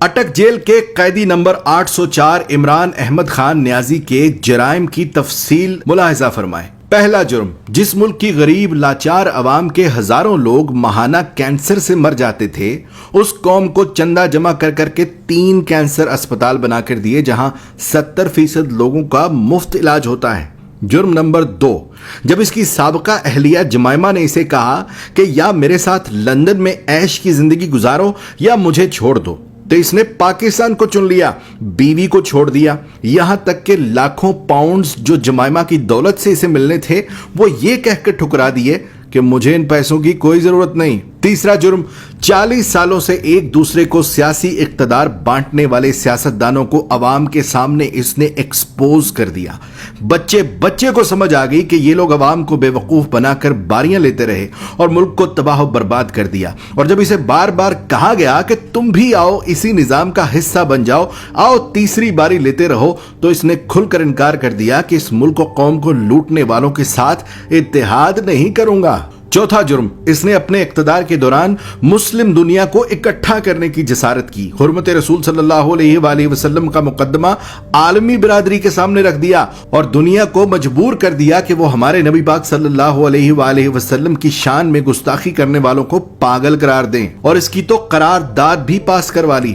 اٹک jail کے قیدی number 804 Imran Ahmad Khan نیازی کے جرائم کی تفصیل ملاحظہ فرمائیں۔ پہلا جرم، جس ملک کی غریب لاچار عوام کے ہزاروں لوگ ماہانہ کینسر سے مر جاتے تھے، اس قوم کو چندہ جمع کر کر کے 3 کینسر اسپتال بنا کر دیے جہاں 70% لوگوں کا مفت علاج ہوتا ہے۔ جرم نمبر 2، جب اس کی سابقہ اہلیہ جمائمہ نے اسے کہا کہ یا میرے ساتھ لندن میں عیش کی زندگی گزارو یا مجھے چھوڑ دو، تو اس نے پاکستان کو چن لیا، بیوی کو چھوڑ دیا، یہاں تک کہ لاکھوں پاؤنڈز جو جمائمہ کی دولت سے اسے ملنے تھے وہ یہ کہہ کر ٹھکرا دیے کہ مجھے ان پیسوں کی کوئی ضرورت نہیں۔ تیسرا جرم، 40 سالوں سے ایک دوسرے کو سیاسی اقتدار بانٹنے والے سیاستدانوں کو عوام کے سامنے اس نے ایکسپوز کر دیا۔ بچے کو سمجھ آ گئی کہ یہ لوگ عوام کو بے وقوف بنا کر باریاں لیتے رہے اور ملک کو تباہ و برباد کر دیا، اور جب اسے بار بار کہا گیا کہ تم بھی آؤ اسی نظام کا حصہ بن جاؤ، آؤ تیسری باری لیتے رہو، تو اس نے کھل کر انکار کر دیا کہ اس ملک و قوم کو لوٹنے والوں کے ساتھ اتحاد نہیں کروں گا۔ چوتھا جرم، اس نے اپنے اقتدار کے دوران مسلم دنیا کو اکٹھا کرنے کی جسارت کی، حرمت رسول صلی اللہ علیہ وآلہ وسلم کا مقدمہ عالمی برادری کے سامنے رکھ دیا اور دنیا کو مجبور کر دیا کہ وہ ہمارے نبی پاک صلی اللہ علیہ وآلہ وسلم کی شان میں گستاخی کرنے والوں کو پاگل قرار دیں، اور اس کی تو قرارداد بھی پاس کروا لی۔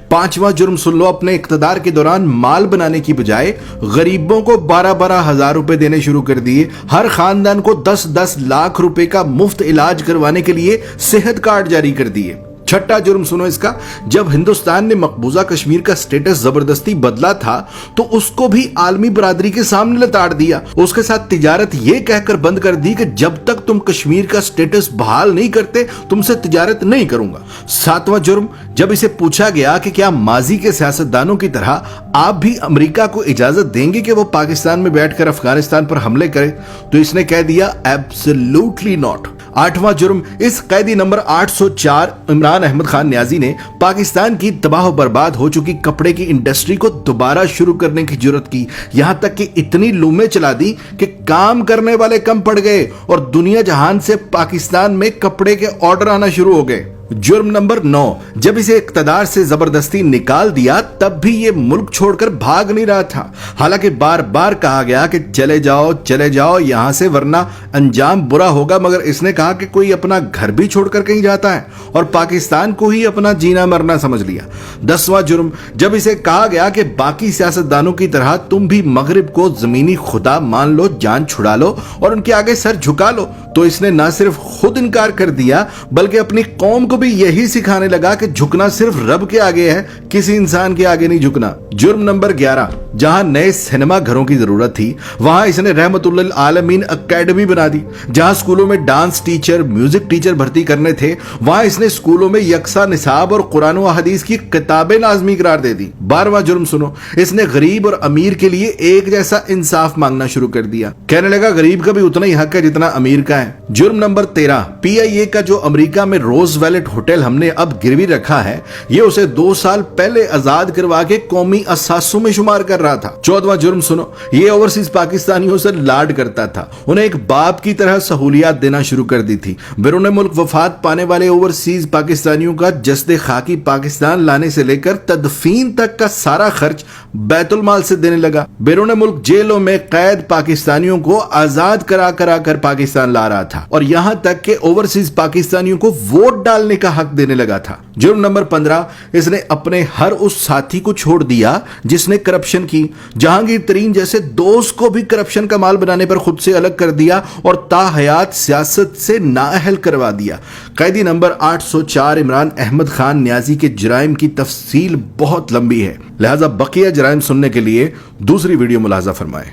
پانچواں جرم سن لو، اپنے اقتدار کے دوران مال بنانے کی بجائے غریبوں کو 12 ہزار روپے دینے شروع کر دیے، ہر خاندان کو 10 لاکھ روپے کا مفت علاج کروانے کے لیے صحت کارڈ جاری کر دیے۔ چھٹا جرم سنو اس کا، جب ہندوستان نے مقبوضہ کشمیر کا سٹیٹس زبردستی بدلا تھا تو اس کو بھی عالمی برادری کے سامنے لتاڑ دیا، اس کے ساتھ تجارت یہ کہہ کر بند کر دی کہ جب تک تم کشمیر کا سٹیٹس بحال نہیں کرتے تم سے تجارت نہیں کروں گا۔ ساتواں جرم، جب اسے پوچھا گیا کہ کیا ماضی کے سیاستدانوں کی طرح آپ بھی امریکہ کو اجازت دیں گے کہ وہ پاکستان میں بیٹھ کر افغانستان پر حملے کرے، تو اس نے کہہ دیا ایبسلیوٹلی ناٹ۔ آٹھواں جرم، اس قیدی نمبر 804 عمران احمد خان نیازی نے پاکستان کی تباہ و برباد ہو چکی کپڑے کی انڈسٹری کو دوبارہ شروع کرنے کی جرت کی، یہاں تک کہ اتنی لومیں چلا دی کہ کام کرنے والے کم پڑ گئے اور دنیا جہان سے پاکستان میں کپڑے کے آرڈر آنا شروع ہو گئے۔ جرم نمبر 9، جب اسے اقتدار سے زبردستی نکال دیا تب بھی یہ ملک چھوڑ کر بھاگ نہیں رہا تھا، حالانکہ بار بار کہا گیا کہ چلے جاؤ یہاں سے ورنہ انجام برا ہوگا، مگر اس نے کہا کہ کوئی اپنا گھر بھی چھوڑ کر کہیں جاتا ہے اور پاکستان کو ہی اپنا جینا مرنا سمجھ لیا۔ 10واں جرم، جب اسے کہا گیا کہ باقی سیاستدانوں کی طرح تم بھی مغرب کو زمینی خدا مان لو، جان چھڑا لو اور ان کے آگے سر جھکا لو، تو اس نے نہ صرف خود انکار کر دیا بلکہ اپنی قوم کو بھی یہی سکھانے لگا کہ جھکنا صرف رب کے آگے ہے، کسی انسان کے آگے نہیں جھکنا۔ جرم نمبر 11، جہاں نئے سینما گھروں کی ضرورت تھی وہاں اس نے رحمت للعالمین اکیڈمی بنا دی، جہاں اسکولوں میں ڈانس ٹیچر، میوزک ٹیچر بھرتی کرنے تھے وہاں اس نے اسکولوں میں یکساں نصاب اور قرآن و حدیث کی کتابیں لازمی قرار دے دی۔ 12واں جرم سنو، اس نے غریب اور امیر کے لیے ایک جیسا انصاف مانگنا شروع کر دیا، کہنے لگا غریب کا بھی اتنا ہی حق ہے جتنا امیر کا ہے۔ جرم نمبر 13، PIA کا جو امریکہ میں روز ویلٹ ہوٹل ہم نے اب گروی رکھا ہے، یہ اسے 2 سال پہلے آزاد کروا کے قومی اثاثوں میں شمار کر رہا تھا۔ 14واں جرم سنو، یہ اوورسیز پاکستانیوں سے لاڈ کرتا تھا، انہیں ایک باپ کی طرح سہولیات دینا شروع کر دی تھی۔ بیرون ملک وفات پانے والے اوورسیز پاکستانیوں کا جسد خاکی پاکستان لانے سے لے کر تدفین تک کا سارا خرچ بیت المال سے دینے لگا۔ بیرون ملک جیلوں میں قید پاکستانیوں کو آزاد کرا کر پاکستان لا رہا تھا، اور یہاں تک کہ اوورسیز پاکستانیوں کو ووٹ ڈالنے کا حق دینے لگا تھا۔ جرم نمبر 15، اس نے اپنے ہر اس ساتھی کو چھوڑ دیا جس نے کرپشن کی، جہانگیر ترین جیسے دوست کو بھی کرپشن کا مال بنانے پر خود سے الگ کر دیا اور تا حیات سیاست سے نااہل کروا دیا۔ قیدی نمبر 804 عمران احمد خان نیازی کے جرائم کی تفصیل بہت لمبی ہے، لہذا بقیہ جرائم سننے کے لیے دوسری ویڈیو ملاحظہ فرمائیں۔